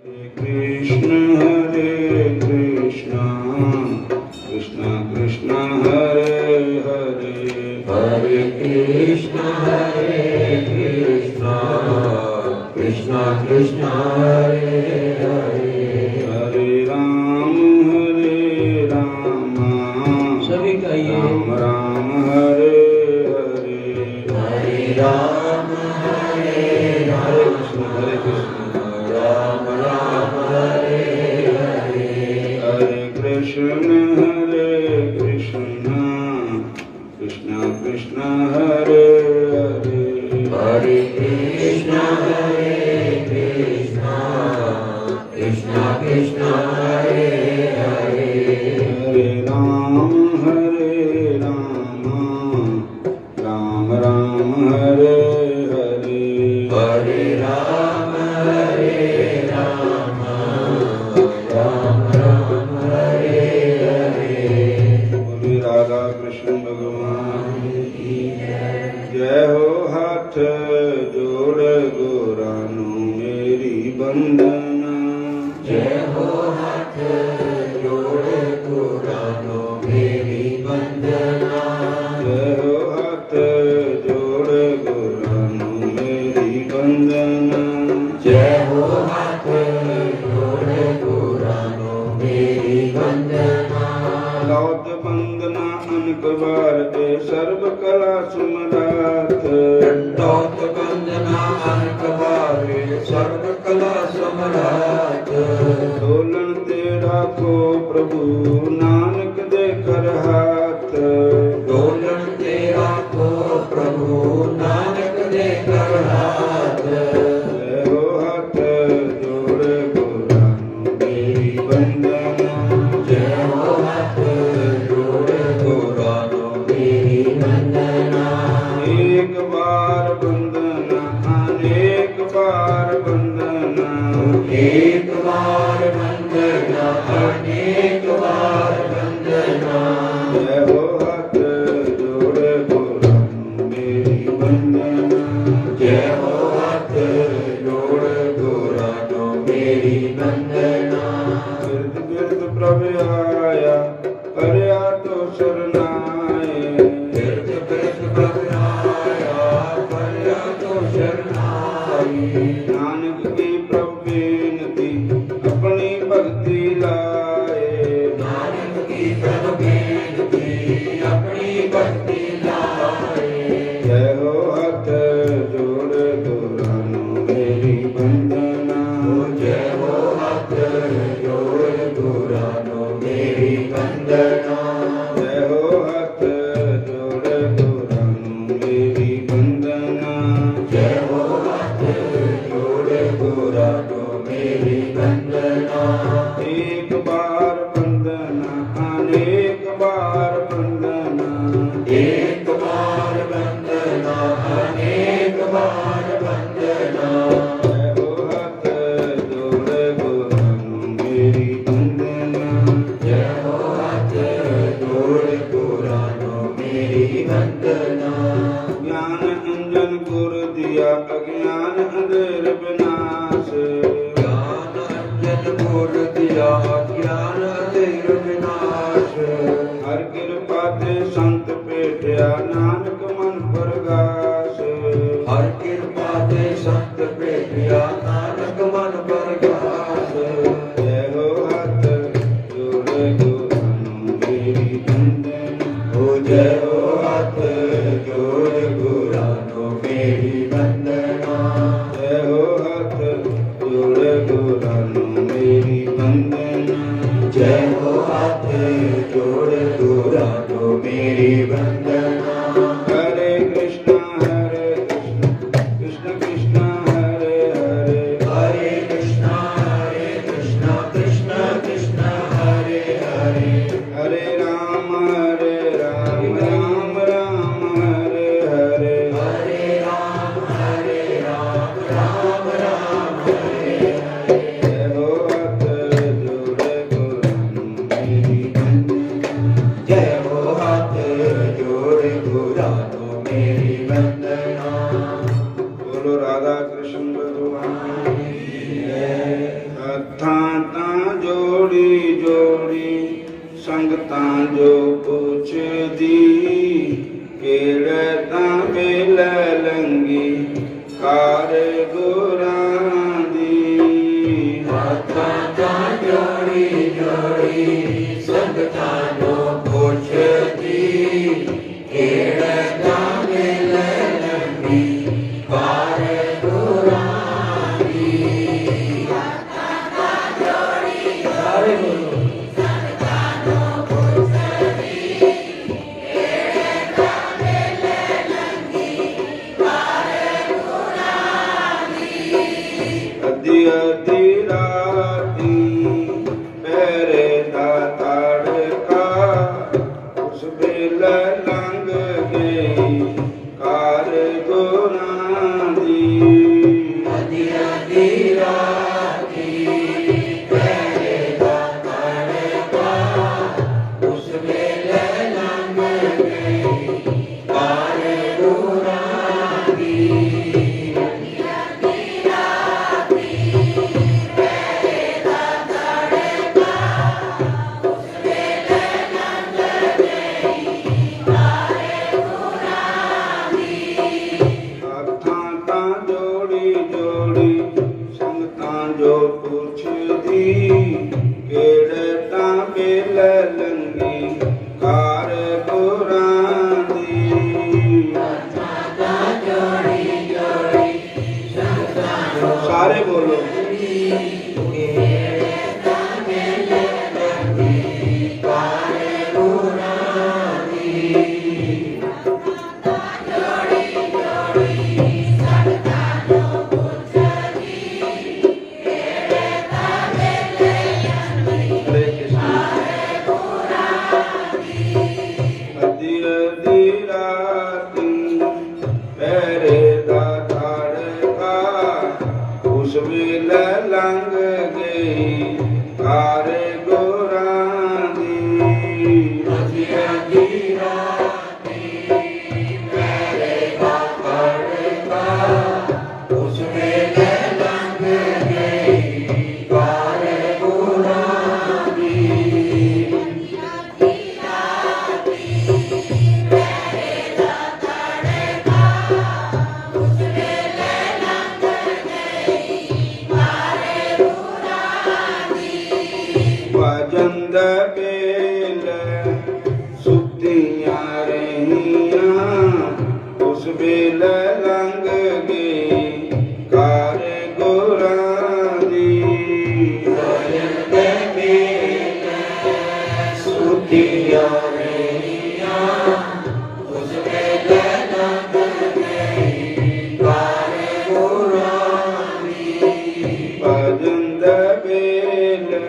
कृष्ण कृष्ण कृष्ण हरे हरे, हरे कृष्ण कृष्ण कृष्ण हरे हरे, हरे राम सभी कहिए राम राम हरे हरे, हरे राम हरे कृष्ण राम राम हरे हरे, हरे कृष्ण कृष्ण कृष्ण हरे हरे, हरे कृष्ण कृष्ण कृष्ण हरे हरे, हरे राम राम राम हरे हरे, हरे राम राम राम हरे हरे, बोले राधा कृष्ण भगवान की जय हो। हाथ जोड़ गोरानो मेरी वंदना, जय हो हाथ जोड़े पुरानो मेरी वंदना, जय हो हाथ जोड़ गोरानो मेरी वंदना, जय हो हाथ जोड़े पुरानो मेरी वंदना, लौट वंदना अनक बार दे सर्व कला सुमरात, दंडौत वंदना अनक बारे सर्व कला सम्राट, डोलन तेरा को प्रभु नानक दे कर हाथ, डोलन तेरा को प्रभु नानक दे कर हाथ, जय हो हाथ जोड़ गोरानो मेरी वंदना, जय हो हाथ जोड़े पुरानो मेरी वंदना, एक बार वंदना अनेक बार वंदना, एक बार वंदना अनेक बार वंदना, जय हो हाथ जोड़ गोरानो मेरी वंदना, जय हो हाथ जोड़ पुरानो मेरी वंदना, गिरद गिरद प्रभु आया करया तो शरणाए, गिरत गिरत प्रभु आया करया तो शरणाई, नानक की प्रभु बेनती अपनी भक्ति लाए, नानक की प्रभु बेनती अपनी भक्ति लाए, जय हो हाथ जोड़ गोरानो मेरी वंदना, जय हो हाथ जोड़ पुरानो मेरी वंदना, जय हो हाथ जोड़ गोरानो मेरी वंदना, जय हो हाथ जोड़ पुरानो मेरी वंदना, एक बार वंदना अनेक बार वंदना, एक बार वंदना अनेक बार वंदना, जय हो हाथ जोड़ गोरानो मेरी वंदना, जय हो हाथ जोड़ पुरानो मेरी वंदना, ज्ञान अंजन गुर दिया अज्ञान अंधेर विनाश, ज्ञान अंजन बोल दिया ज्ञान अंधेर विनाश, हर कृपा ते संत पेटिया नानक मन प्रगाश, हर कृपा ते संत पेटिया नानक मन प्रकाश, जय हो हाथ जोड़ गोरानो मेरी वंदना, हो जय हो हाथ जोड़ पुरानो मेरी वंदना, जय हो हाथ जोड़ गोरानो मेरी वंदना, जय हो हाथ जोड़ पुरानो मेरी वंदना, हरे कृष्ण कृष्ण कृष्ण हरे हरे, हरे कृष्ण कृष्ण कृष्ण हरे हरे, हरे राम राम राम हरे हरे, हरे राम राम राम हरे हरे, जय हो हाथ जोड़ गोरानो ਸੰਗਤਾਂ ਜੋ ਪੁੱਛਦੀ ਕਿਹੜੇ ਤਾਂ ਮਿਲ ਲੰਗੀ ਕਾਰ ਗੁਰਾਂ ਦੀ ਹੱਥਾਂ ਤਾਂ ਜੋੜੀ ਜੋੜੀ ਸੰਗਤਾਂ ਨੂੰ ਪੁੱਛਦੀ ਕਿਹੜੇ ਤਾਂ ਮਿਲ ਲੰਗੀ ਕਾਰ ਗੁਰਾਂ ਦੀ ਹੱਥਾਂ ਤਾਂ ਜੋੜੀ ਸਾਰੇ ਬੋਲੋ ਅੱਧੀ ਅੱਧੀ ਰਾਤੀ ਮੇਰੇ ਦਾ ਤੜਕਾ ਉਸ ਵੇਲੇ ਲੰਘ ਗਈ ਕਾਰ ਗੁਰਾਂ ਦੀ ਅੱਧੀ ਅੱਧੀ ਰਾਤੀ ਪਹਿਰੇ ਦਾ ਤੜਕਾ ਉਸ ਵੇਲੇ ਲੰਘ ਗਈ ਕਾਰ ਗੁਰਾਂ ਦੀ ਹੱਥਾਂ ਤਾਂ ਜੋੜੀ ਜੋੜੀ ਸੰਗਤਾਂ ਜੋ ਪੁੱਛਦੀ ਕਿਹੜੇ ਤਾਂ ਮਿਲ ਲੰਗੀ ਕਾਰ ਗੁਰਾਂ ਦੀ ਸਾਰੇ ਬੋਲੋ ਹਰੇ ਕ੍ਰਿਸ਼ਨ ਅੱਧੀ ਅੱਧੀ ਰਾਤੀ ਪਹਿਰੇ ਦਾ ਤੜਕਾ ਉਸ ਵੇਲੇ ਲੰਘ ਗਈ ਕਾਰ ਗੁਰਾਂ ਦੀ ਅੱਧੀ ਅੱਧੀ ਰਾਤੀ ਪਹਿਰੇ ਦਾ ਤੜਕਾ ਉਸ ਵੇਲੇ ਲੰਘ ਗਈ ਕਾਰ ਗੁਰਾਂ ਦੀ ਭਜਨ ਦੇ ਵੇਲੇ ਸੁੱਤੀਆਂ ਰਹੀਆਂ ਉਸ ਵੇਲੇ ਲੰਘ ਗਈ ਕਾਰ ਗੁਰਾਂ ਦੀ ਭਜਨ ਦੇ ਵੇਲੇ ਸੁੱਤੀਆਂ ਰਹੀਆਂ ਉਸ ਵੇਲੇ ਲੰਘ ਗਈ ਕਾਰ ਗੁਰਾਂ ਦੀ ਭਜਨ ਦੇ ਵੇਲੇ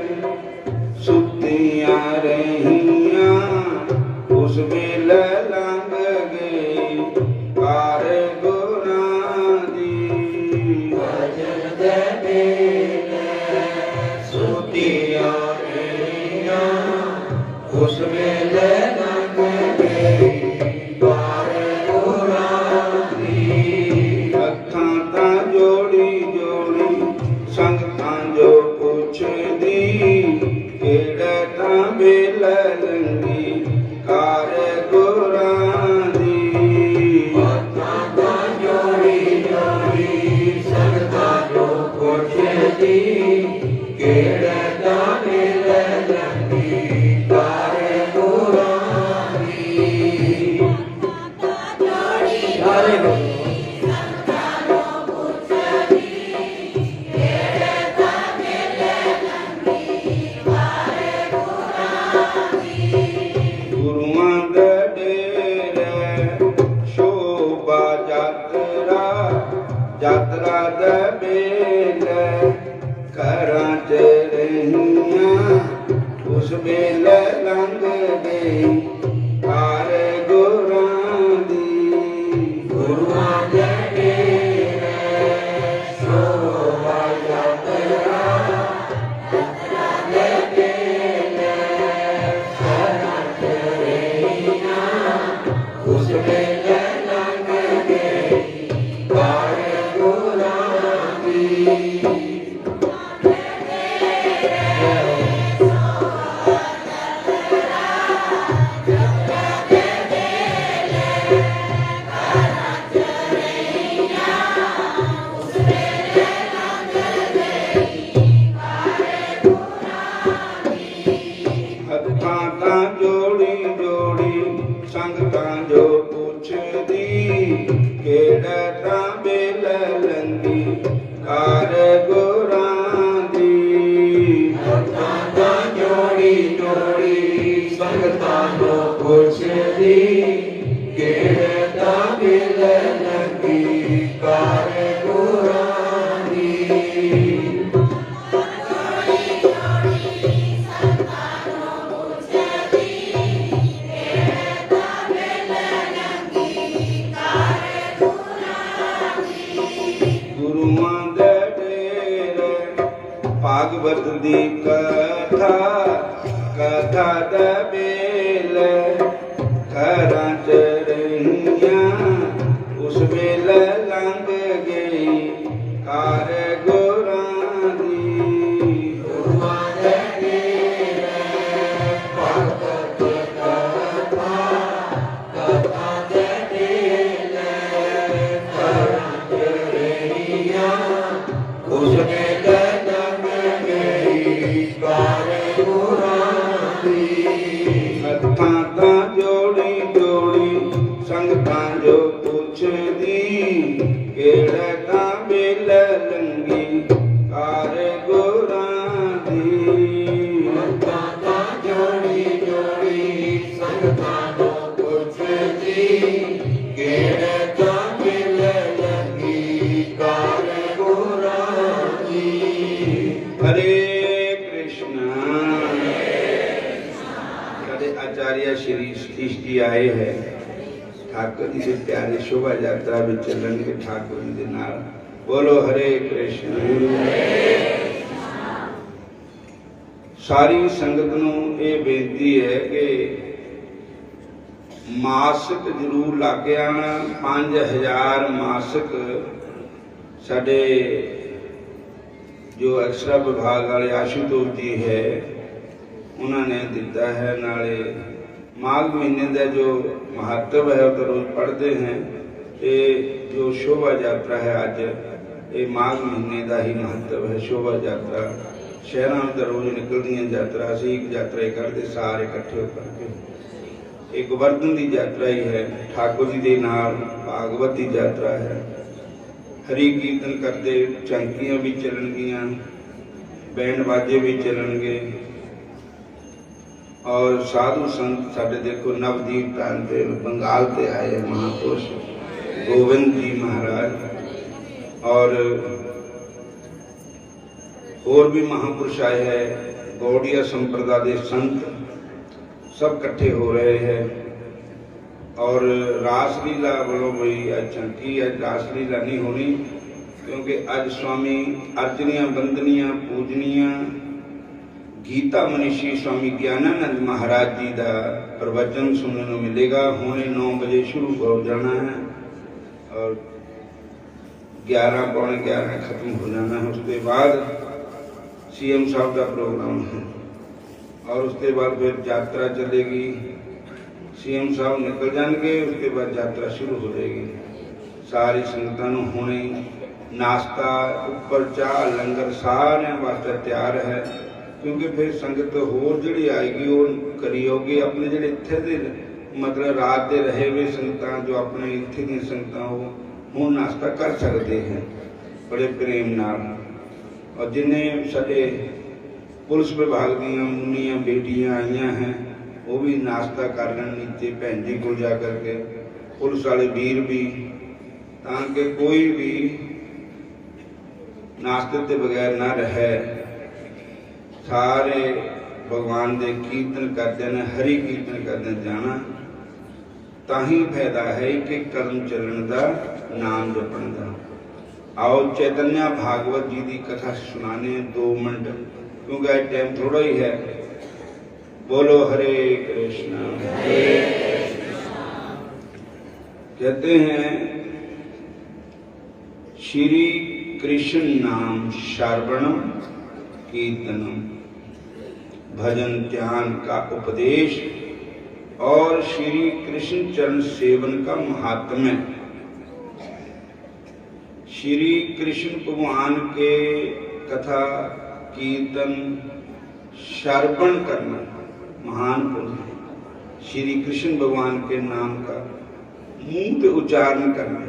ਸੁੱਤੀਆਂ ਰਹੀਆਂ ਉਸ ਵੇਲੇ ਲੰਘ ਗਈ ਕਾਰ ਗੁਰਾਂ ਦੀ ਭਜਨ ਦੇ ਵੇਲੇ ਸੁੱਤੀਆਂ ਰਹੀਆਂ ਉਸ ਵੇਲੇ ਲੰਘ ਗਈ ਕਾਰ ਗੁਰਾਂ ਦੀ ਹੱਥਾਂ ਤਾਂ ਜੋੜੀ ਜੋੜੀ ਸੰਗਤਾਂ ਜੋ ਪੁੱਛਦੀ ਕਿਹੜੇ ਤਾਂ ਮਿਲ ਲੰਗੀ ਕਾਰ ਗੁਰਾਂ ਦੀ ਹੱਥਾਂ ਤਾਂ ਜੋੜੀ ਜੋੜੀ ਸੰਗਤਾਂ ਜੋ ਪੁੱਛਦੀ ਕਿਹੜੇ ਤਾਂ ਮਿਲ ਲੰਗੀ ਕਾਰ ਗੁਰਾਂ ਦੀ ਸਾਰੇ ਬੋਲੋ ਗੁਰੂਆਂ ਦੇ ਡੇਰੇ ਸ਼ੋਭਾ ਯਾਤਰਾ ਦੇ ਵੇਲੇ ਘਰਾਂ ਚ ਰਹੀਆਂ ਉਸ ਵੇਲੇ ਲੰਘ ਗਈ ਕਾਰ ਗੁਰਾਂ ਦੀ ਗੁਰੂਆਂ ਦੇ ਡੇਰੇ ਸ਼ੋਭਾ ਯਾਤਰਾ ਦੇ ਵੇਲੇ ਘਰਾਂ ਚ ਰਹੀਆਂ ਉਸ ਵੇਲੇ ਲੰਘ ਗਈ ਕਾਰ ਗੁਰਾਂ ਦੀ भागवत दी कथा कथा दा बेल घरां च रहियां उस बेल लंघ गई कार गुरां दी। गुरुआं दे बेल भगत कथा कथा दे बेल घरां च रहियां उस बेल लंघ गई कार गुरां दी। हत्थां तां जोड़ी जोड़ी संगतां जो पुछदी केड़ा तां बेल लंघी कार गुरां दी। हत्थां तां जोड़ी जोड़ी संगतां जो पुछदी केड़ा तां बेल लंघी कार गुरां दी। हरे कृष्णा। कदे आचार्य श्री सतीश जी आए हैं ठाकुर जी के प्यारे शोभा यात्रा में चलणगे ठाकुर जी के नाल। बोलो हरे कृष्ण। सारी संगत नूं ये बेनती है कि मासिक जरूर लाके आना। 5000 मासिक साडे जो एक्सरा विभाग वाले आशुतोष जी है उन्होंने दिता है। नाले माघ महीने का जो महत्व है वो तो रोज पढ़ते हैं। ये जो शोभा यात्रा है अज ये माघ महीने का ही महत्व है। शोभा यात्रा शहरों में तो रोज निकलती यात्रा असी एक यात्रा करते सारे इकट्ठे होकर के। एक गोवर्धन की यात्रा ही है ठाकुर जी के नाल भागवत की यात्रा है। हरि कीर्तन करते झांकियां भी चलणगियां बैंड बाजे भी चलणगे और साधु संत साडे देखो नवदीप प्रांत पे बंगाल से आए महापुरुष गोविंद जी महाराज और भी महापुरुष आए हैं। गौड़िया संप्रदाय के संत सब इकट्ठे हो रहे हैं और रासलीला बोलो भाई अज झांकी अज रासलीला नहीं होनी क्योंकि अज स्वामी अर्चनिया वंदनिया पूजनिया गीता मनीषी स्वामी ज्ञानानंद महाराज जी का प्रवचन सुनने को मिलेगा। हुणे 9 बजे शुरू हो जाना है और 11 पौने 11 खत्म हो जाना है। उसके बाद सीएम साहब का प्रोग्राम है और उसके बाद फिर यात्रा चलेगी। सीएम साहब निकल जाएंगे उसके बाद यात्रा शुरू हो जाएगी। सारी संगतां हुणे नाश्ता उपर चाह लंगर सारे वास्ते तैयार है क्योंकि फिर संगत होर जिहड़ी आएगी वो करी होगी। अपने जिहड़े इत्थे दे मतलब रात दे रहे हुए संगतां जो अपने इत्थे दी संगतां वो हुण नाश्ता कर सकते हैं बड़े प्रेम नाल। और जिन्हें साडे पुलिस विभाग दीयां मुन्नियां बेटियां आईयां हैं वो भी नाश्ता कर लें नीचे भैन जी को जा करके। पुलिस वाले वीर भी ताकि कोई भी नाश्ते के बगैर ना रहे। सारे भगवान के कीर्तन करते हैं हरि कीर्तन करते जाना ताही फायदा है कि कर्म चलन का नाम जपन का। आओ चैतन्य भागवत जी की कथा सुनाने 2 मिनट क्योंकि आज टाइम थोड़ा ही है। बोलो हरे कृष्णा। कहते हैं श्री कृष्ण नाम श्रवणम कीर्तनम भजन ध्यान का उपदेश और श्री कृष्ण चरण सेवन का महात्म्य। श्री कृष्ण भगवान के कथा कीर्तन श्रवण करना महान पुण्य। श्री कृष्ण भगवान के नाम का मुंह पे उच्चारण करना।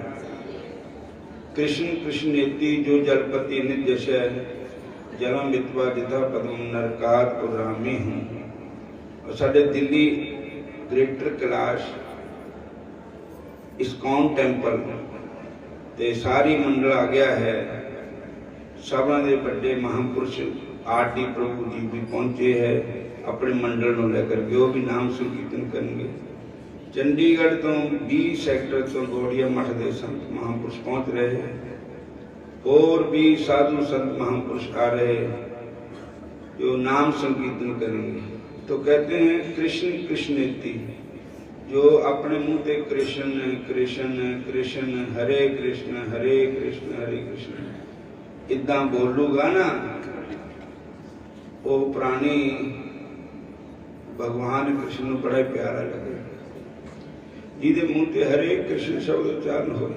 कृष्ण कृष्णेति जो जलपति नित्य जशय जलम वित्वा जिता पद्म नरकात पुरामी हूँ। और साढ़े Delhi greater Kailash ISKCON temple ते सारी मंडल आ गया है। सबा दे बड़े महापुरुष आरटी प्रभु जी भी पहुंचे हैं अपने मंडल में लेकर के वो भी नाम संकीर्तन करेंगे। चंडीगढ़ तो 20 सेक्टर तो गौड़िया मठ के संत महापुरुष पहुंच रहे हैं और भी साधु संत महापुरुष आ रहे जो नाम संकीर्तन करेंगे। तो कहते हैं कृष्ण कृष्णेति, जो अपने मुंह पे कृष्ण कृष्ण कृष्ण हरे कृष्ण हरे कृष्ण इदा बोलूगा ना, वो प्राणी भगवान कृष्ण को बड़ा प्यारा लगे। जिहदे मुंह ते हरे कृष्ण शब्द उच्चारण होए,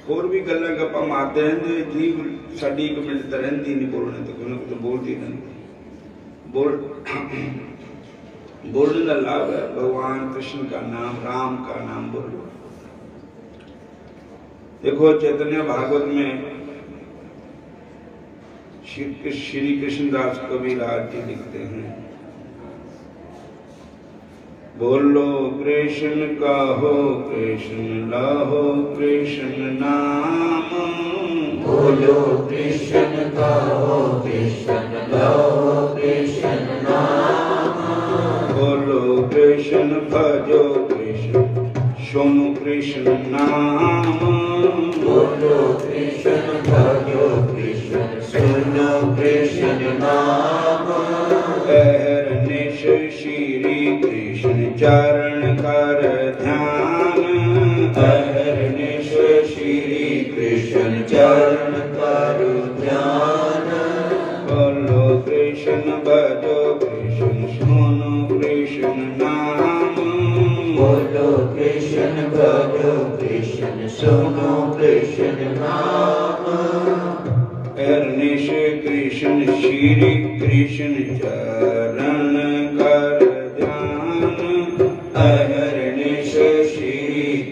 होर भी गल्लां गप्पां मारते रहंदे, जीव साडी एक मिनट तो रहिंदी नहीं बोलने तो, कोई ना कोई तो बोलती रहंदी। बोलने का लाभ है, भगवान कृष्ण का नाम, राम का नाम बोलो। देखो चैतन्य भागवत में श्री कृष्णदास कबीरदास जी लिखते हैं, बोलो कृष्ण कहो कृष्ण लाहो कृष्ण नाम, बोलो कृष्ण कहो कृष्ण लाहो कृष्ण नाम, बोलो कृष्ण भजो कृष्ण सुनो कृष्ण नाम, बोलो कृष्ण भजो कृष्ण सुनो कृष्ण नाम, अहरनिश श्री कृष्ण चरण कर ध्यान, अहरनिश श्री कृष्ण चरण कर ध्यान, बोलो कृष्ण भजो कृष्ण सुनो कृष्ण नाम, बोलो कृष्ण भजो कृष्ण सुनो कृष्ण नाम, अहरनिश कृष्ण श्री कृष्ण चरण कर ध्यान, अहरनिश श्री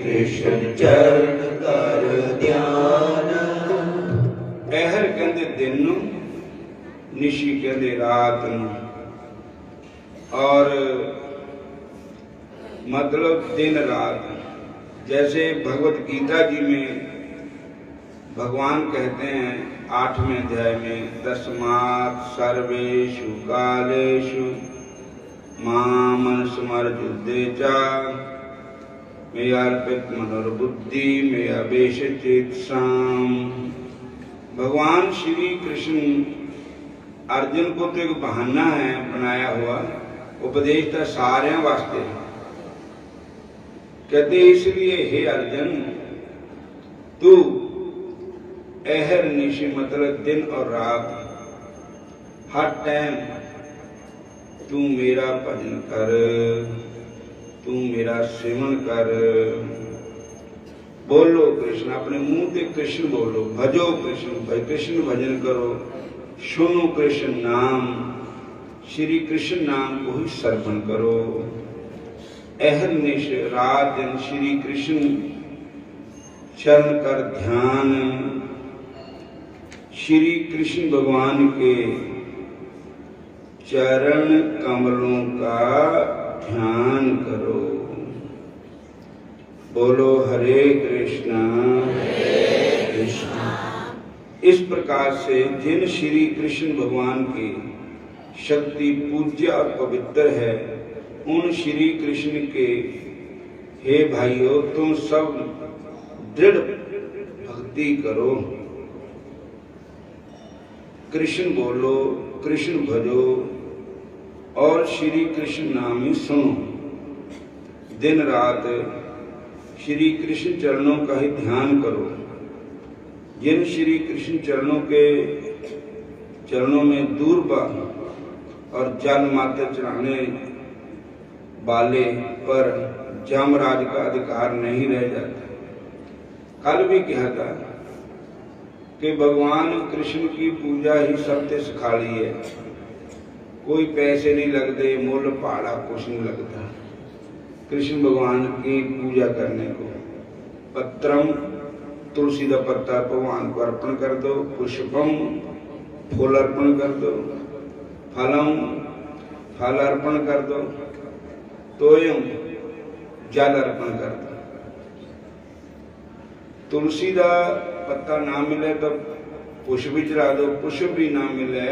कृष्ण चरण कर ध्यान, अहर कहते दिन नूं, निशी कहते रात नूं, और मतलब दिन रात। जैसे भगवत गीता जी में भगवान कहते हैं 8वें अध्याय में, तस्मात् सर्वेषु कालेषु मां स्मरयुद्धे च मय्यार्पित मनोर्बुद्धि मय्यावेश चेतसाम्। भगवान श्री कृष्ण अर्जुन को तो एक बहाना है बनाया हुआ, उपदेश तो सारे वास्ते है। कहते इसलिए हे अर्जुन, तू अहर निशी मतलब दिन और रात, हर टाइम तू मेरा भजन कर, तू मेरा सेवन कर। बोलो कृष्ण, अपने मुंह से कृष्ण बोलो, भजो कृष्ण, भाई कृष्ण भजन करो, सुनो कृष्ण नाम, श्री कृष्ण नाम को ही श्रवण करो। अहर्निश रात दिन श्री कृष्ण चरण कर ध्यान, श्री कृष्ण भगवान के चरण कमलों का ध्यान करो। बोलो हरे कृष्णा कृष्णा। इस प्रकार से जिन श्री कृष्ण भगवान की शक्ति पूज्य और पवित्र है, उन श्री कृष्ण के हे भाइयों, तुम सब दृढ़ भक्ति करो, कृष्ण बोलो, कृष्ण भजो और श्री कृष्ण नाम ही सुनो। दिन रात श्री कृष्ण चरणों का ही ध्यान करो। जिन श्री कृष्ण चरणों में दूर्वा और जल मात्र चढ़ाने वाले पर जमराज का अधिकार नहीं रह जाता। कल भी कहा था कि भगवान कृष्ण की पूजा ही सबसे सुखाली है, कोई पैसे नहीं लगते, मुल पहाड़ा कुछ नहीं लगता कृष्ण भगवान की पूजा करने को। पत्रम, तुलसी का पत्ता भगवान को अर्पण कर दो, पुष्पम फूल अर्पण कर दो, फलम फल अर्पण कर दो, तोयम जल अर्पण कर दो। तुलसी का पत्ता ना मिले तो पुष्प भी चढ़ा दो, पुष्प भी ना मिले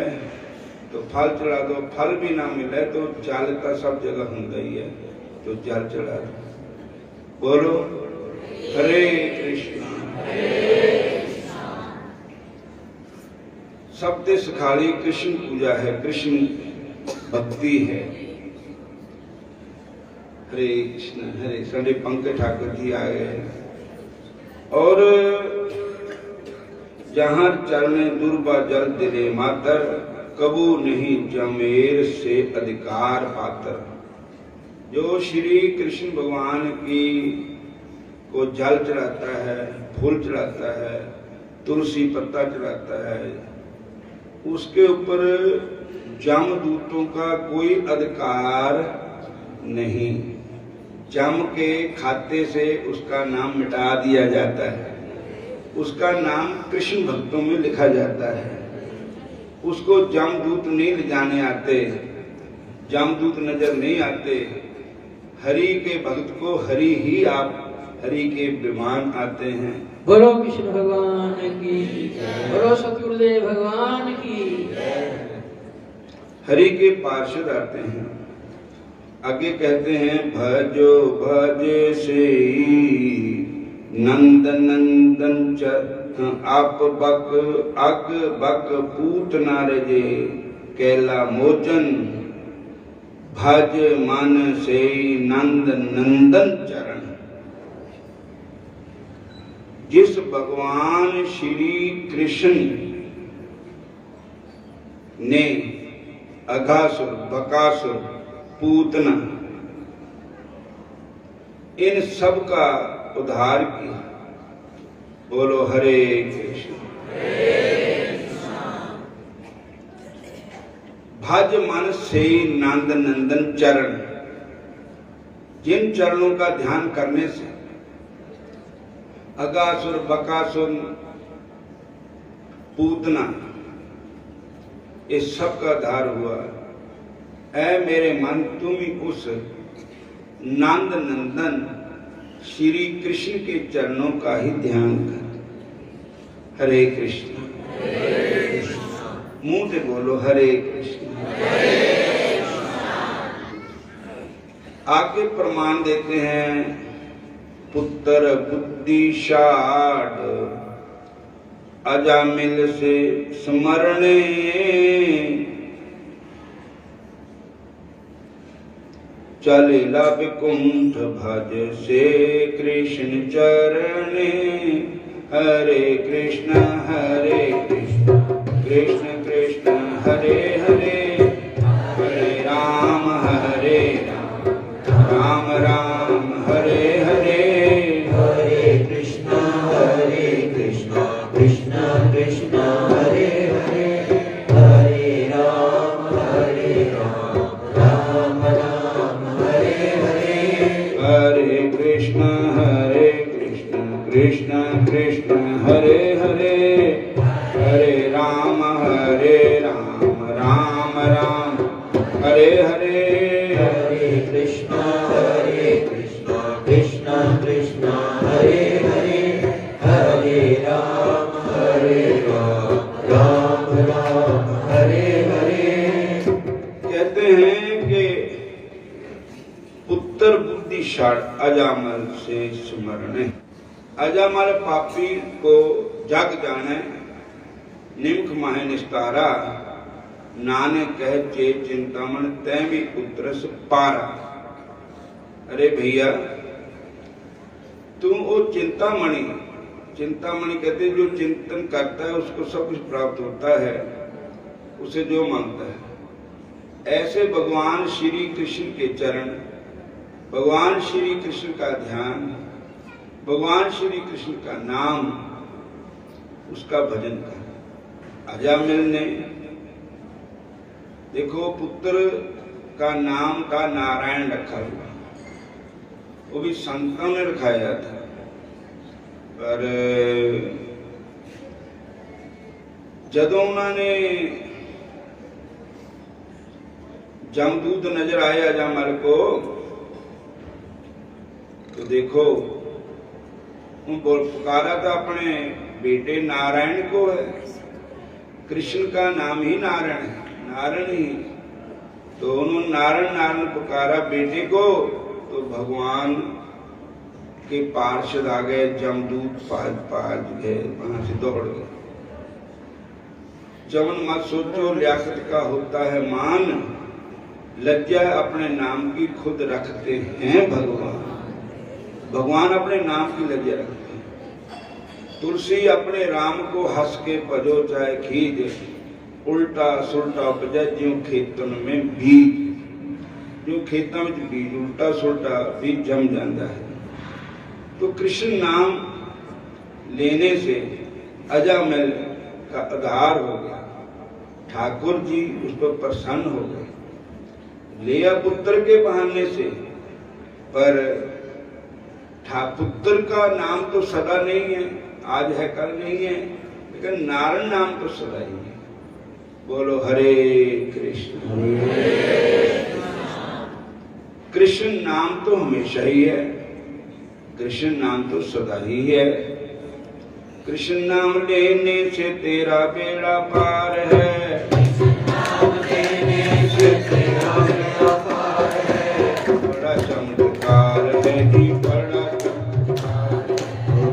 तो फल चढ़ा दो, फल भी ना मिले तो जल का सब जगह होता ही है, तो जल चढ़ा दो। बोलो हरे कृष्णा। सबते सखाली कृष्ण पूजा है, कृष्ण भक्ति है। हरे कृष्ण हरे। साढ़े पंकज ठाकुर जी आ गए। और जहां चरणे दुर्बा जल दिले मातर, कबू नहीं जमेर से अधिकार पातर। जो श्री कृष्ण भगवान की को जल चढ़ाता है, फूल चढ़ाता है, तुलसी पत्ता चढ़ाता है, उसके ऊपर जमदूतों का कोई अधिकार नहीं। जम के खाते से उसका नाम मिटा दिया जाता है, उसका नाम कृष्ण भक्तों में लिखा जाता है। उसको जमदूत नहीं ले जाने आते, जमदूत नजर नहीं आते। हरि के भक्त को हरि ही आप हरि के विमान आते हैं। बोलो कृष्ण भगवान की, बोलो सतगुरुदेव भगवान की। हरि के पार्षद आते हैं। आगे कहते हैं भजो भज से नंद नंदन आप बक अग बक पूत नारजे कैला मोचन, भज मन से नंद नंदन चरण। जिस भगवान श्री कृष्ण ने अघासुर, बकासुर, पूतना इन सब का उद्धार किया। बोलो हरे कृष्ण। भज मन से नंद नंदन चरण। जिन चरणों का ध्यान करने से अगासुर, बकासुर, पूतना इस सब का उद्धार हुआ। ऐ मेरे मन, तुम ही उस नंद नंदन श्री कृष्ण के चरणों का ही ध्यान कर। हरे कृष्ण। मुंह से बोलो हरे कृष्ण। आगे प्रमाण देते हैं पुत्र बुद्धि शाड, अजामिल से स्मरणे, चलिला विकुंठ भज से कृष्ण चरणे। हरे कृष्ण कृष्ण कृष्ण हरे हरे, हरे राम राम राम हरे हरे। हरे कृष्ण कृष्ण कृष्ण हरे हरे, हरे राम राम राम हरे हरे। हरे कृष्ण कृष्ण कृष्ण हरे हरे, हरे राम राम राम हरे हरे। हरे कृष्ण कृष्ण कृष्ण हरे हरे, हरे राम राम राम हरे हरे। कहते हैं कि पुत्र बुद्धिशाली अजामल से स्मरण। अजामल पापी को जग जाने, निम्ख माहे निस्तारा, नाने कह चे चिंतामण तै भी उतरस पारा। अरे भैया, तुम वो चिंतामणि, चिंतामणि कहते जो चिंतन करता है उसको सब कुछ प्राप्त होता है, उसे जो मांगता है। ऐसे भगवान श्री कृष्ण के चरण, भगवान श्री कृष्ण का ध्यान, भगवान श्री कृष्ण का नाम, उसका भजन कर। अजामिल ने देखो पुत्र का नाम था नारायण रखा हुआ, वो भी संतों ने रखाया था, पर जदों उन्होंने जमदूत नजर आया अजामिल को, तो देखो उन पुकारा था अपने बेटे नारायण को है। कृष्ण का नाम ही नारायण है, नारायण ही। तो उन्होंने नारायण नारायण पुकारा बेटे को, तो भगवान के पार्षद आ गए, जमदूत पाज गए, वहां से दौड़ गए। चवन मत सोचो लियाकत का होता है मान, लज्जा अपने नाम की खुद रखते हैं भगवान। भगवान अपने नाम की लज्जा रखते हैं। तुलसी अपने राम को हंस के भजो चाहे खीज, उल्टा सुलटा उपजे ज्यों खेतन में बीज। जो खेतों में बीज उल्टा सुलटा बीज जम जाता है। तो कृष्ण नाम लेने से अजामिल का आधार हो गया। ठाकुर जी उस पर प्रसन्न हो गए। लिया पुत्र के बहाने से, पर पुत्र का नाम तो सदा नहीं है, आज है कल नहीं है, लेकिन नारायण नाम तो सदा ही है। बोलो हरे कृष्ण। कृष्ण नाम तो हमेशा ही है, कृष्ण नाम तो सदा ही है। कृष्ण नाम लेने से तेरा बेड़ा पार है, नाम लेने से तेरा बेड़ा पार है। बड़ा चमत्कार है जी, बड़ा चमत्कार,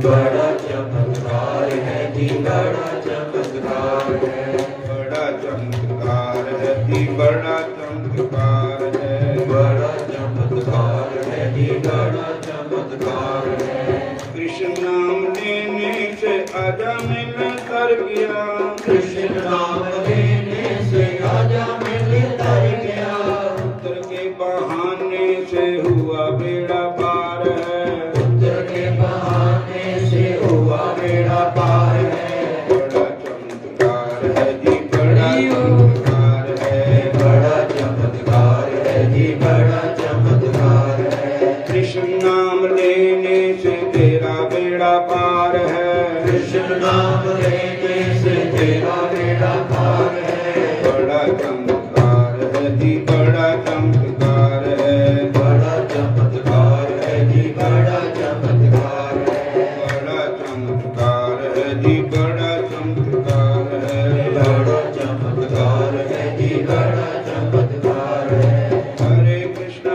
बड़ा चमत्कार है जी, बड़ा चमत्कार है। बड़ा चमत्कार है जी, बड़ा चमत्कार है, बड़ा चमत्कार है जी, बड़ा चमत्कार है। कृष्ण नाम लेने से अजामिल तर गया, कृष्ण नाम लेने से अजामिल तर गया। पुत्र के बहाने से हुआ बेड़ा पार है, पुत्र के बहाने से हुआ बेड़ा पार है। बड़ा चमत्कार है जी, बड़ा चमत्कार है, बड़ा चमत्कार है जी, बड़ा चमत्कार है। कृष्ण नाम लेने से तेरा बेड़ा पार है, कृष्ण नाम लेने से तेरा बेड़ा पार है। बड़ा चमत्कार है जी, बड़ा चमत्कार है, बड़ा चमत्कार है जी, बड़ा चमत्कार है। बड़ा चमत्कार है जी, बड़ा चमत्कार है, बड़ा चमत्कार है जी, बड़ा चमत्कार है। हरे कृष्ण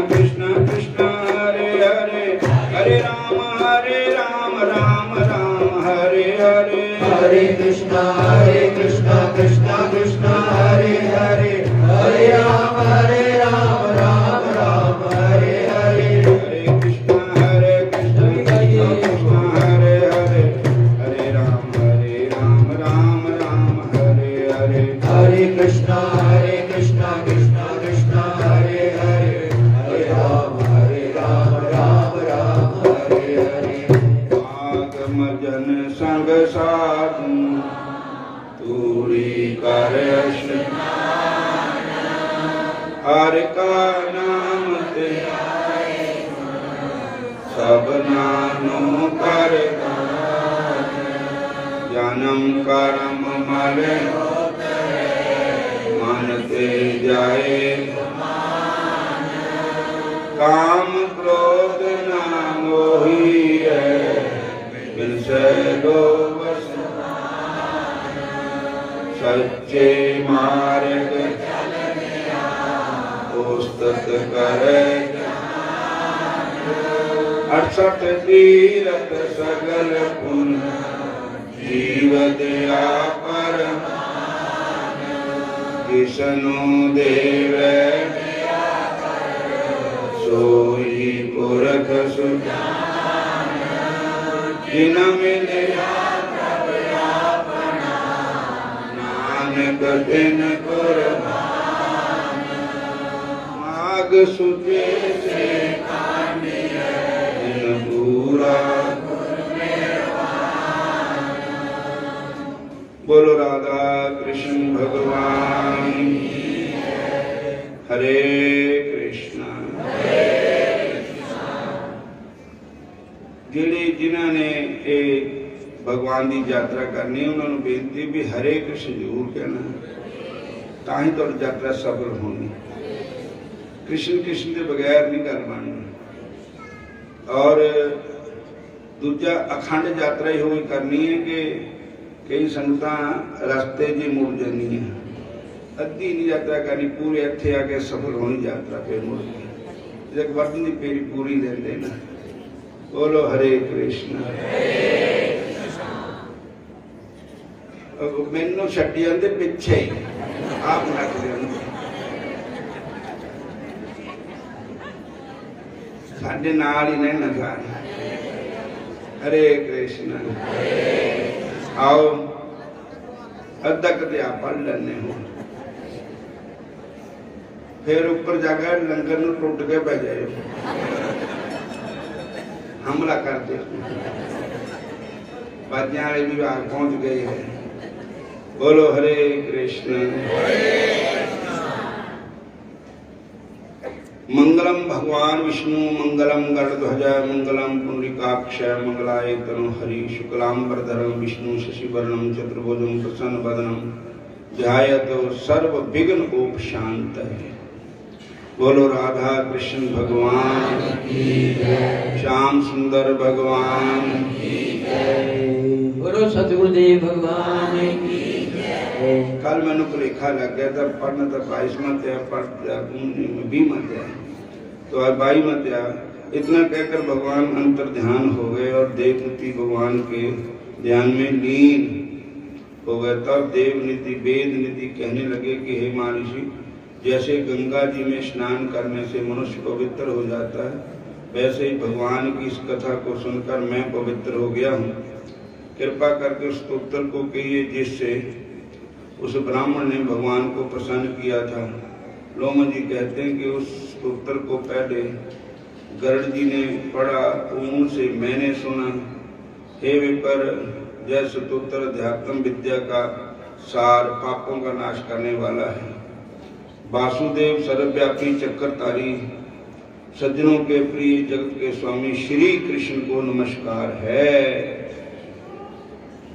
कृष्ण कृष्ण हरे हरे, हरे राम राम राम हरे हरे। हरे कृष्ण कृष्ण कृष्ण हरे हरे, हरे राम राम राम हरे हरे। हरे कृष्ण कृष्ण कृष्ण हरे हरे, हरे राम राम राम हरे हरे। हरे कृष्ण कृष्ण कृष्ण हरे हरे, हरे राम राम राम हरे हरे। आगम जन संग साधु तूरी कर स्नान, हर का नाम ते सब नामों कर जन्म कर्म मल मन ते जाए, काम क्रोध ना मोही है, बिनसे लोभ सच्चे मार्ग पुस्तक करे। 68 तीरथ सगल पुण्य जीव दया पर, जिसनु देवे सोई पुरख सुजान, जिन मिलिया नानक तिन कुरबान। माग सुचे से दिन पूरा, बोलो राधा कृष्ण भगवान। हरे कृष्णा। ਜਿਹੜੇ ਜਿਨ੍ਹਾਂ ਨੇ ਇਹ भगवान की यात्रा करनी, उन्होंने बेनती भी हरे कृष्ण जरूर कहना, ਤਾਂ ਹੀ ਤੁਹਾਡੀ यात्रा सफल होनी। कृष्ण कृष्ण के बगैर नहीं कर बनना। और दूजा अखंड यात्रा ही होगी करनी है कि कई संगत रस्ते जी मुड़ जानी है, अद्धी नहीं यात्रा करनी, पूरे इत्थे आके सफल होनी यात्रा, फिर मुड़ गई एक वर्तन की पेरी पूरी लेंदे ना। बोलो हरे कृष्ण। मैनू छड्डी जाते पिछे ही आप नच जाते साडे नाल ही नहीं नचा। हरे कृष्ण। आओ अद्धा कदे आप पढ़ लेने हो फिर ऊपर जाकर लंगर नूं टुट के पै जाए हमला कर दे। बाजियां वाले विभाग पहुंच गए हैं। बोलो हरे कृष्ण। मंगलम भगवान विष्णु मंगलम गरुड़ध्वज मंगलम पुंडरीकाक्ष मंगलाय तनु हरि शुक्लांबरधरम विष्णु शशिवर्णम चतुर्भुजं प्रसन्नवदनम ध्यायतो सर्व विघ्न उपशान्तये। बोलो राधा कृष्ण भगवान की जय। श्याम सुंदर भगवान की जय। बोलो सतगुरुदेव भगवान की जय। कल मैंने भुलेखा लग गया था पढ़ना था 22 मत है पढ़ 20 मत है तो आज 22 मत है। इतना कहकर भगवान अंतर ध्यान हो गए और देवनीति भगवान के ध्यान में लीन हो गए। तब देवनीति वेद नीति कहने लगे कि हे महर्षि जैसे गंगा जी में स्नान करने से मनुष्य पवित्र हो जाता है वैसे ही भगवान की इस कथा को सुनकर मैं पवित्र हो गया हूँ। कृपा करके उस स्तोत्र को कहिए जिससे उस ब्राह्मण ने भगवान को प्रसन्न किया था। लोम जी कहते हैं कि उस स्तोत्र को पहले गरुड़ जी ने पढ़ा उनसे मैंने सुना। हे विपर जय स्तोत्र अध्यात्म विद्या का सार पापों का नाश करने वाला है। वासुदेव सर्वव्यापी चक्रधारी सज्जनों के प्रिय जगत के स्वामी श्री कृष्ण को नमस्कार है।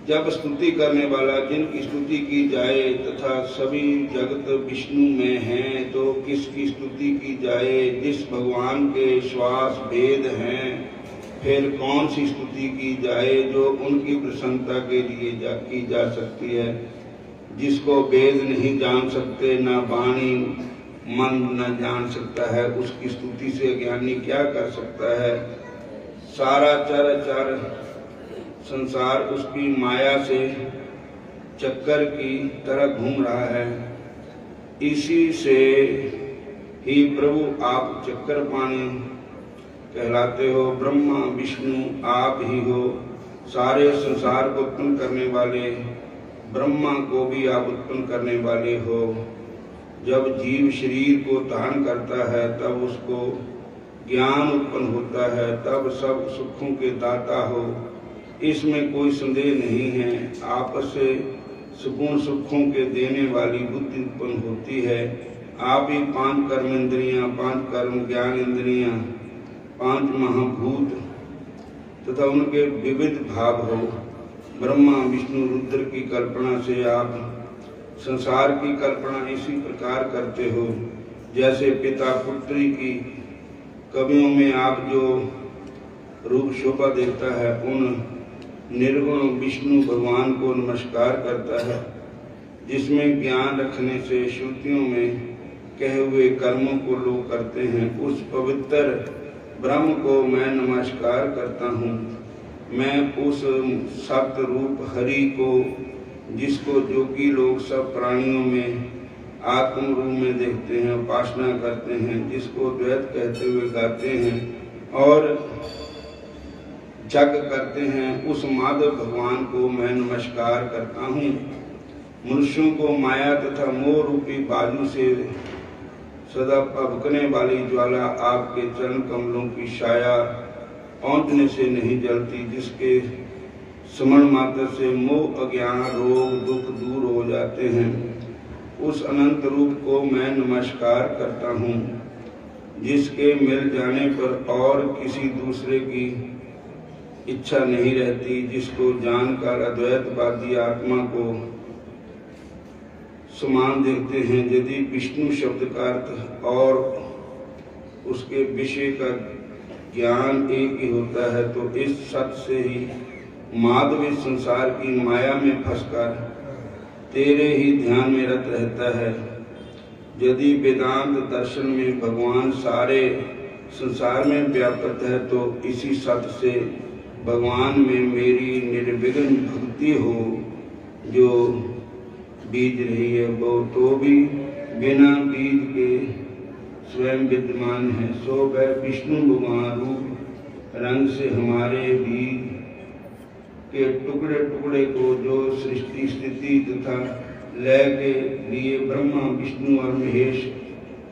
जब स्तुति करने वाला जिनकी स्तुति की जाए तथा सभी जगत विष्णु में हैं तो किसकी स्तुति की जाए। जिस भगवान के श्वास भेद हैं फिर कौन सी स्तुति की जाए जो उनकी प्रसन्नता के लिए की जा सकती है। जिसको वेद नहीं जान सकते न वाणी मन न जान सकता है उसकी स्तुति से ज्ञानी क्या कर सकता है। सारा चर संसार उसकी माया से चक्कर की तरह घूम रहा है। इसी से ही प्रभु आप चक्कर पाणी कहलाते हो। ब्रह्मा विष्णु आप ही हो। सारे संसार को उत्पन्न करने वाले ब्रह्मा को भी आप उत्पन्न करने वाले हो। जब जीव शरीर को धारण करता है तब उसको ज्ञान उत्पन्न होता है तब सब सुखों के दाता हो। इसमें कोई संदेह नहीं है। आपस से सुपूर्ण सुखों के देने वाली बुद्धि उत्पन्न होती है। आप ही 5 कर्म इंद्रियां 5 कर्म ज्ञान इंद्रियां 5 महाभूत तथा उनके विविध भाव हो। ब्रह्मा विष्णु रुद्र की कल्पना से आप संसार की कल्पना इसी प्रकार करते हो जैसे पिता पुत्री की कवियों में आप जो रूप शोभा देता है उन निर्गुण विष्णु भगवान को नमस्कार करता है। जिसमें ज्ञान रखने से श्रुतियों में कहे हुए कर्मों को लोग करते हैं उस पवित्र ब्रह्म को मैं नमस्कार करता हूँ। मैं उस सप्त रूप हरि को जिसको योगी लोग सब प्राणियों में आत्म रूप में देखते हैं उपासना करते हैं जिसको द्वैत कहते हुए गाते हैं और जग करते हैं उस माधव भगवान को मैं नमस्कार करता हूँ। मनुष्यों को माया तथा मोह रूपी बाजू से सदा भभकने वाली ज्वाला आपके चरण कमलों की छाया पहुंचने से नहीं जलती। जिसके स्मरण मात्र से मोह अज्ञान रोग दुख दूर हो जाते हैं उस अनंत रूप को मैं नमस्कार करता हूँ। जिसके मिल जाने पर और किसी दूसरे की इच्छा नहीं रहती। जिसको जानकर अद्वैतवादी आत्मा को समान देखते हैं। यदि विष्णु शब्द का अर्थ और उसके विषय का ज्ञान एक ही होता है तो इस सत्य से ही माधवी संसार की माया में फंसकर तेरे ही ध्यान में रत रहता है। यदि वेदांत दर्शन में भगवान सारे संसार में व्याप्त है तो इसी सत्य से भगवान में मेरी निर्विघ्न भक्ति हो जो बीज रही है वो तो भी बिना बीज के स्वयं विद्यमान है। सो वह विष्णु भगवान रूप रंग से हमारे बीज के टुकड़े टुकड़े को जो सृष्टि स्थिति तथा लय के लिए ब्रह्मा विष्णु और महेश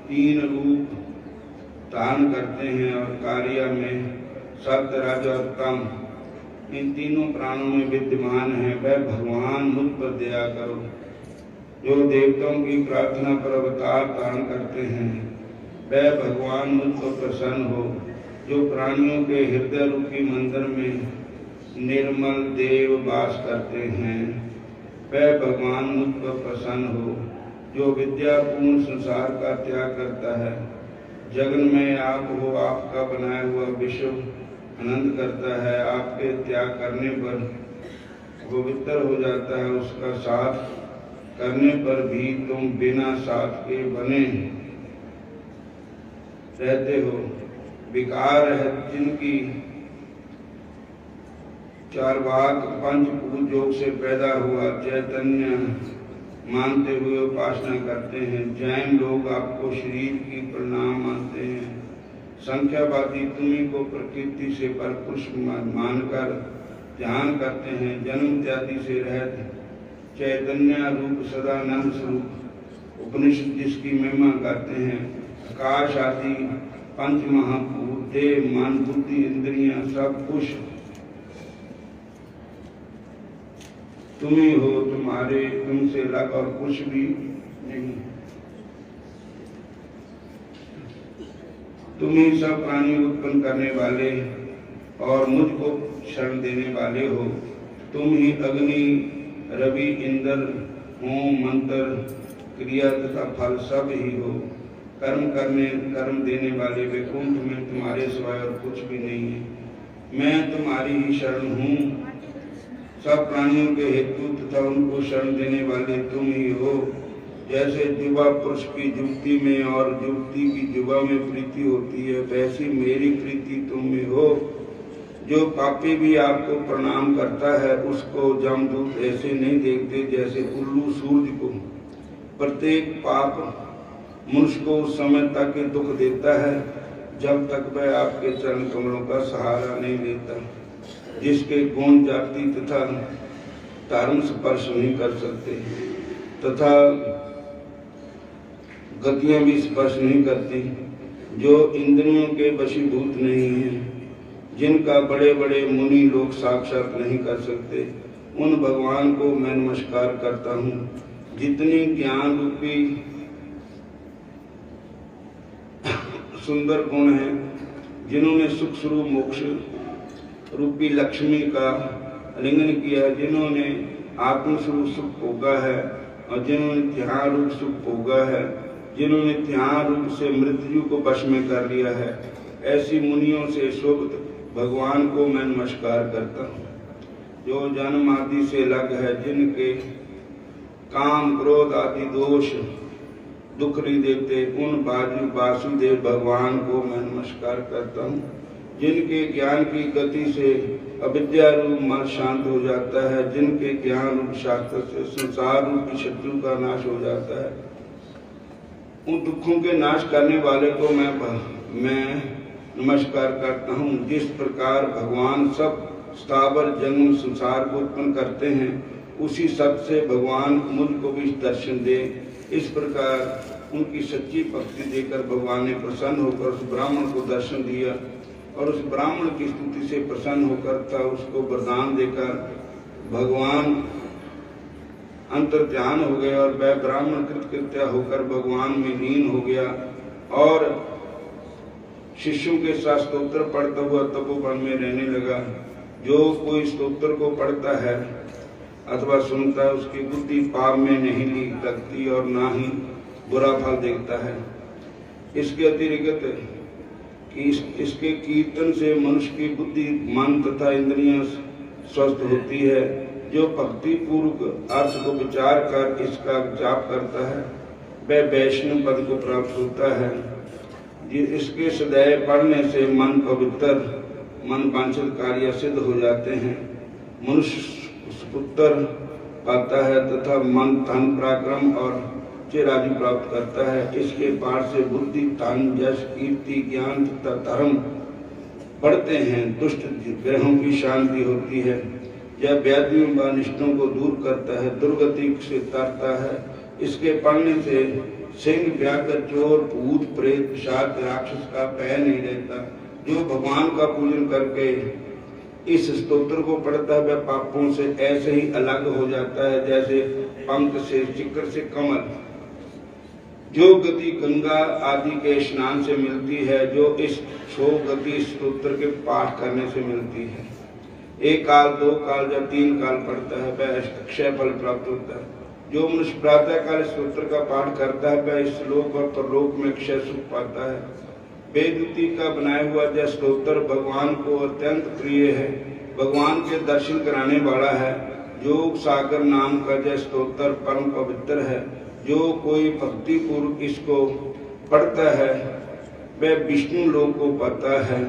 तीन रूप धारण करते हैं और कार्य में सत्य रज और तम इन तीनों प्राणों में विद्यमान है, वह भगवान मुझ पर दया करो। जो देवताओं की प्रार्थना पर अवतार धारण करते हैं वह भगवान मुझ पर प्रसन्न हो। जो प्राणियों के हृदय रूपी मंदिर में निर्मल देव वास करते हैं वह भगवान मुझ पर प्रसन्न हो। जो विद्यापूर्ण संसार का त्याग करता है, जगन में आप हो आपका बनाया हुआ विश्व आनंद करता है, आपके त्याग करने पर पवित्र हो जाता है, उसका साथ करने पर भी तुम बिना साथ के बने रहते हो। विकार है जिनकी चारवाक पंचभूत योग से पैदा हुआ चैतन्य मानते हुए उपासना करते हैं। जैन लोग आपको शरीर की प्रणाम मानते हैं। संख्यावादी तुम्ही को प्रकृति से परपुरुष मानकर ध्यान करते हैं। जन्म इत्यादि से रहित चैतन्य रूप सदानंद स्वरूप उपनिषद जिसकी महिमा गाते हैं। आकाश आदि पंच महाभूत देह मन बुद्धि इंद्रियां सब कुछ तुम्ही हो, तुम्हारे तुमसे अलग और कुछ भी नहीं। तुम ही सब प्राणी उत्पन्न करने वाले और मुझको शरण देने वाले हो। तुम ही अग्नि रवि इंद्र होम मंत्र क्रिया तथा फल सब ही हो। कर्म देने वाले वैकुंठ में तुम्हारे सिवाय और कुछ भी नहीं है। मैं तुम्हारी ही शरण हूँ। सब प्राणियों के हेतु तथा उनको शरण देने वाले तुम ही हो। जैसे युवा पुरुष की युवती में और युवती की युवा में प्रीति होती है, वैसी मेरी प्रीति तुम में हो। जो पापी भी आपको प्रणाम करता है उसको जमदूत ऐसे नहीं देखते जैसे उल्लू सूरज को। प्रत्येक पाप मनुष्य को उस समय तक दुख देता है जब तक वह आपके चरण कमलों का सहारा नहीं लेता। जिसके गुण जाति तथा धर्म स्पर्श नहीं कर सकते तथा गतियां भी स्पर्श नहीं करती, जो इंद्रियों के वशीभूत नहीं है, जिनका बड़े बड़े मुनि लोग साक्षात नहीं कर सकते, उन भगवान को मैं नमस्कार करता हूँ। जितनी ज्ञान रूपी सुंदर गुण है, जिन्होंने सुख स्वरूप मोक्ष रूपी लक्ष्मी का लिंगन किया, जिन्होंने आत्मस्वरूप सुख भोगा है और जिन्होंने ध्यान रूप सुख भोगा है, जिन्होंने ध्यान रूप से मृत्यु को वश में कर लिया है, ऐसी मुनियों से शोभित भगवान को मैं नमस्कार करता हूँ। जो जन्म आदि से लग है, जिनके काम क्रोध आदि दोष दुख नहीं देते, उन वासुदेव भगवान को मैं नमस्कार करता हूँ। जिनके ज्ञान की गति से अविद्या रूप मन शांत हो जाता है, जिनके ज्ञान रूप शास्त्र से संसार रूपी शत्रु का नाश हो जाता है, उन दुखों के नाश करने वाले को मैं नमस्कार करता हूँ। जिस प्रकार भगवान सब स्थावर जन्म संसार को उत्पन्न करते हैं, उसी सब से भगवान मुझको भी दर्शन दे। इस प्रकार उनकी सच्ची भक्ति देकर भगवान ने प्रसन्न होकर उस ब्राह्मण को दर्शन दिया और उस ब्राह्मण की स्तुति से प्रसन्न होकर था उसको वरदान देकर भगवान अंतर्ध्यान हो गए और वह ब्राह्मण कृतकृत्य होकर भगवान में लीन हो गया और शिष्यों के साथ स्तोत्र पढ़ता हुआ तपोवन में रहने लगा। जो कोई स्तोत्र को पढ़ता है अथवा सुनता है, उसकी बुद्धि पाप में नहीं लगती और ना ही बुरा फल देखता है। इसके अतिरिक्त इसके कीर्तन से मनुष्य की बुद्धि मन तथा इंद्रियां स्वस्थ होती है। जो भक्ति पूर्वक अर्थ को विचार कर इसका जाप करता है वह वैष्णव पद को प्राप्त होता है। इसके सदैव पढ़ने से मन पवित्र, मन वांछित कार्य सिद्ध हो जाते हैं। मनुष्य पुत्र पाता है तथा मन धन पराक्रम और राज्य प्राप्त करता है। इसके पाठ से बुद्धि धन यश कीर्ति ज्ञान तथा धर्म बढ़ते हैं। दुष्ट ग्रहों की शांति होती है। यह व्याधियों व अनिष्टों को दूर करता है, दुर्गति से तारता है। इसके पढ़ने से सिंह व्याघ्र चोर भूत प्रेत पिशाच राक्षस का भय नहीं रहता। जो भगवान का पूजन करके इस स्तोत्र को पढ़ता है वह पापों से ऐसे ही अलग हो जाता है जैसे पंख से चिक्कर से कमल। जो गति गंगा आदि के स्नान से मिलती है, जो इस 100 गति स्तोत्र के पाठ करने से मिलती है। एक काल 2 काल या 3 काल पढ़ता है वह अक्षय फल प्राप्त होता है। जो मनुष्य प्रातः काल स्तोत्र का पाठ करता है वह इस लोक और परलोक में अक्षय सुख पाता है। वेदूती का बनाया हुआ यह स्तोत्र भगवान को अत्यंत प्रिय है, भगवान के दर्शन कराने वाला है। योग सागर नाम का यह स्तोत्र परम पवित्र है। जो कोई भक्ति पूर्वक इसको पढ़ता है वह विष्णु लोक को पाता है।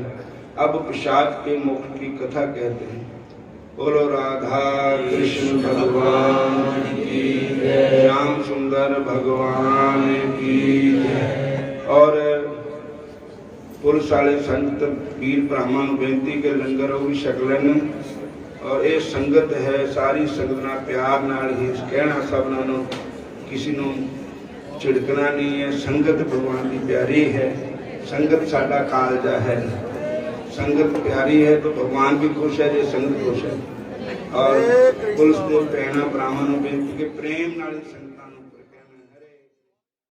अब पिशाच के मोक्ष की कथा कहते हैं। बोलो राधा कृष्ण भगवान की जय, श्याम सुंदर भगवान की जय। और पुलिस वाले संत वीर ब्राह्मण बेनती के लंगर भी शकलन और ये संगत है सारी संगत ना प्यार नाल ही कहना सबना नो किसी नो छिड़कना नहीं है। संगत भगवान की प्यारी है, संगत साडा कालजा है। संगत प्यारी है तो भगवान भी खुश है, जो संगत खुश है। और पुलिस दे भैणा ब्राह्मणों बेनती के प्रेम नाल संगत